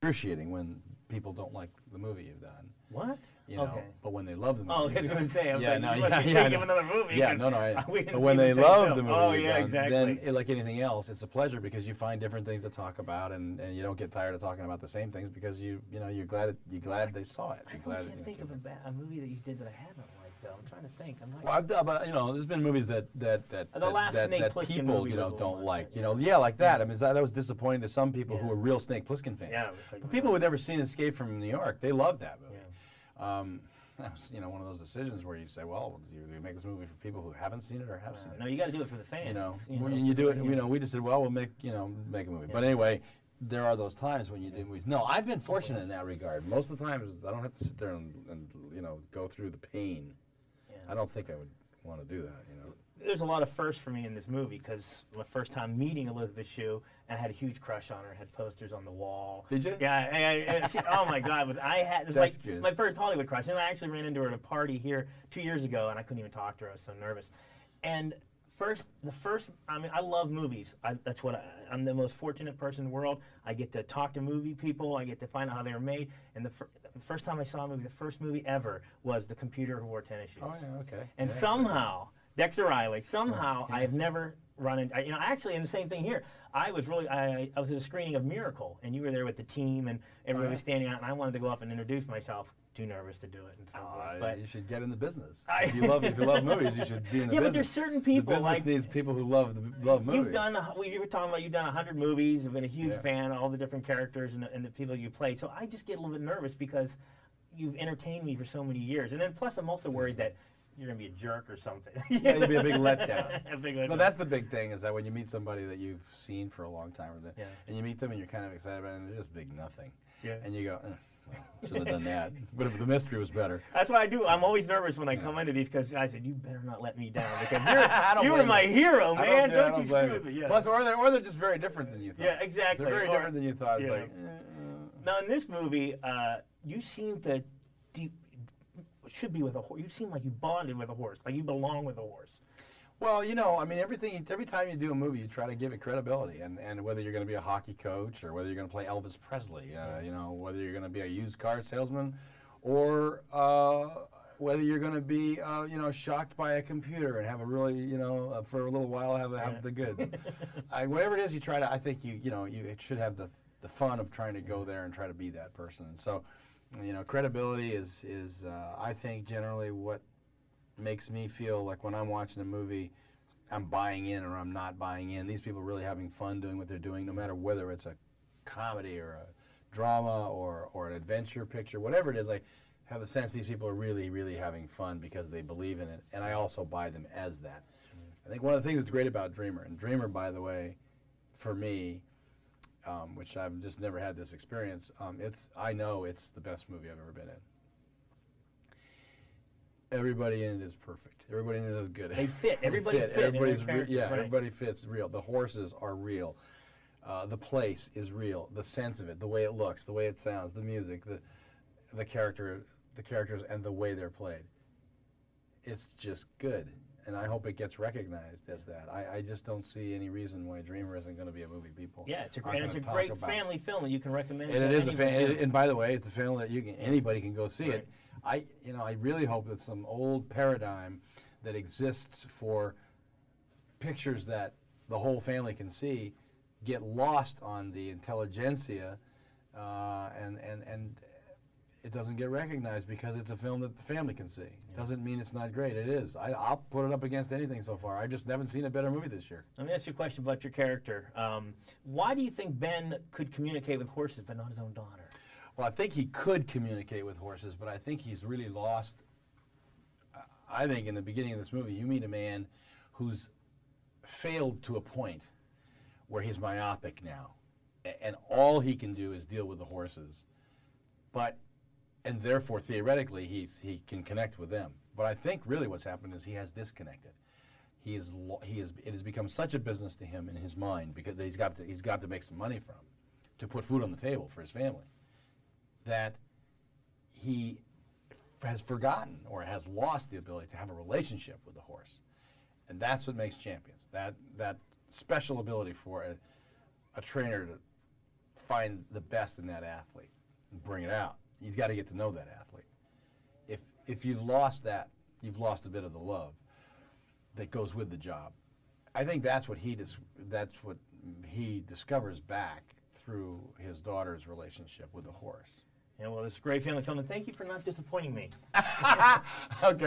excruciating when people don't like the movie you've done. What? You know, Okay. but when they love the movie. Oh, I was going to say, I was Yeah, like, no, you must be yeah, thinking of no. another movie. Yeah, 'cause no. we didn't But see when the they same love film. the movie, oh, you've yeah, done, exactly. then like anything else, it's a pleasure because you find different things to talk about, and you don't get tired of talking about the same things because you're glad they saw it. I can't think of a movie that you did that I haven't liked though. I'm trying to think. I'm like, Well, I've done, but there's been movies that last Snake Plissken people movie was a little don't more like. like, Yeah, like that. I mean, that was disappointing to some people who Yeah. were real Snake Plissken fans. Yeah, it was like, but people who had never seen Escape from New York, they loved that movie. Yeah. That was one of those decisions where you say, well, do you make this movie for people who haven't seen it or have seen it? No, you got to do it for the fans. When you do it, we just said, well, we'll make a movie. Yeah. But anyway, there are those times when you do movies. No, I've been fortunate in that regard. Most of the times, I don't have to sit there and go through the pain. Yeah. I don't think I would want to do that. There's a lot of firsts for me in this movie because my first time meeting Elizabeth Shue, and I had a huge crush on her. Had posters on the wall. Did you? Yeah. And she, oh my God! This That's like good. my first Hollywood crush, and I actually ran into her at a party here 2 years ago, and I couldn't even talk to her. I was so nervous. And I mean, I love movies. I'm the most fortunate person in the world. I get to talk to movie people. I get to find out how they were made. And the first time I saw a movie, the first movie ever, was The Computer Who Wore Tennis Shoes. Oh yeah, okay. And yeah. somehow, Dexter Riley, I have never run into, actually, and the same thing here. I was at a screening of Miracle, and you were there with the team, and everybody was standing out, and I wanted to go up and introduce myself. Too nervous to do it. And so forth. But you should get in the business. If you love movies, you should be in the business. Yeah, but there's certain people the business needs people who love movies. You were talking about you've done 100 movies. You've been a huge fan of all the different characters and the people you played. So I just get a little bit nervous because you've entertained me for so many years, and then plus I'm also worried that you're gonna be a jerk or something. Yeah, you'll be a big letdown. A big letdown. No, that's the big thing is that when you meet somebody that you've seen for a long time, Yeah. and you meet them and you're kind of excited about it, and they're just big nothing. Yeah. And you go, should have done that. But if the mystery was better. That's what I do. I'm always nervous when I come into these because I said, you better not let me down because you were my hero, man. Don't you screw with me. Yeah. Plus, or they're just very different than you thought. Yeah, exactly. They're very different than you thought. It's like, Now, in this movie, you seem to should be with a horse. You seem like you bonded with a horse, like you belong with a horse. Well, I mean, every time you do a movie, you try to give it credibility, and whether you're going to be a hockey coach or whether you're going to play Elvis Presley, whether you're going to be a used car salesman, or whether you're going to be, shocked by a computer and have a really, for a little while have the goods. Whatever it is you try to, I think it should have the fun of trying to go there and try to be that person. And so, credibility is I think generally what makes me feel like when I'm watching a movie, I'm buying in or I'm not buying in. These people are really having fun doing what they're doing, no matter whether it's a comedy or a drama or an adventure picture, whatever it is. I have the sense these people are really, really having fun because they believe in it, and I also buy them as that. I think one of the things that's great about Dreamer, and Dreamer, by the way, for me, which I've just never had this experience, I know it's the best movie I've ever been in. Everybody in it is perfect. Everybody in it is good. They fit. Everybody fit. Everybody fits real. The horses are real. The place is real. The sense of it, the way it looks, the way it sounds, the music, the characters, and the way they're played. It's just good, and I hope it gets recognized as that. I just don't see any reason why Dreamer isn't going to be a movie people. Yeah, it's a great family film that you can recommend. And it is and by the way, it's a film that anybody can go see it. I really hope that some old paradigm that exists for pictures that the whole family can see get lost on the intelligentsia, and it doesn't get recognized because it's a film that the family can see. Yeah. Doesn't mean it's not great. It is. I'll put it up against anything so far. I just haven't seen a better movie this year. Let me ask you a question about your character. Why do you think Ben could communicate with horses but not his own daughter? Well, I think he could communicate with horses, but I think he's really lost. I think in the beginning of this movie, you meet a man who's failed to a point where he's myopic now, and all he can do is deal with the horses, and therefore theoretically he can connect with them. But I think really what's happened is he has disconnected. It has become such a business to him in his mind because he's got to make some money from, to put food on the table for his family, that he has forgotten or has lost the ability to have a relationship with the horse. And that's what makes champions. That special ability for a trainer find the best in that athlete and bring it out. He's got to get to know that athlete. If you've lost that, you've lost a bit of the love that goes with the job. I think that's what he discovers back through his daughter's relationship with the horse. Yeah, well, it's a great family film, and thank you for not disappointing me. Okay.